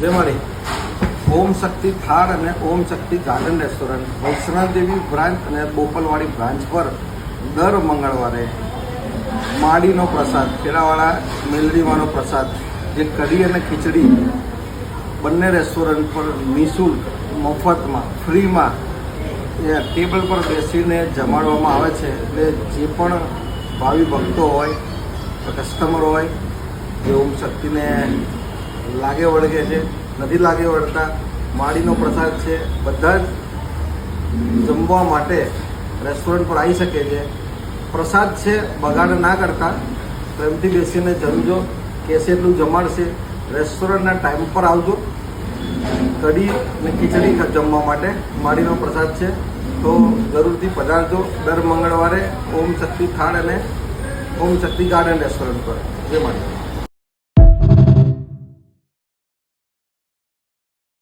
જય મારી ઓમ શક્તિ થાળ અને ઓમ શક્તિ ગાર્ડન રેસ્ટોરન્ટ વૈષ્ણવદેવી બ્રાન્ચ અને બોપલવાડી બ્રાન્ચ પર દર મંગળવારે માડીનો પ્રસાદ, ખેડાવાળા મેલડીમાંનો પ્રસાદ, જે કઢી અને ખીચડી બંને રેસ્ટોરન્ટ પર નિઃશુલ્ક, મફતમાં, ફ્રીમાં ટેબલ પર બેસીને જમાડવામાં આવે છે. એટલે જે પણ ભાવિ ભક્તો હોય, કસ્ટમર હોય, જે ઓમ શક્તિને લાગે વળગે છે, નથી લાગે વળતા, માડીનો પ્રસાદ છે, બધા જ જમવા માટે રેસ્ટોરન્ટ પર આવી શકે છે. પ્રસાદ છે, બગાડ ના કરતા પ્રેમથી બેસીને જમજો. કેસે એટલું જમાડશે. રેસ્ટોરન્ટના ટાઈમ પર આવજો. કઢી અને ખીચડી જમવા માટે માડીનો પ્રસાદ છે, તો જરૂરથી પધારજો દર મંગળવારે ઓમ શક્તિ થાળ અને ઓમ શક્તિ ગાર્ડન રેસ્ટોરન્ટ પર. જય માડી.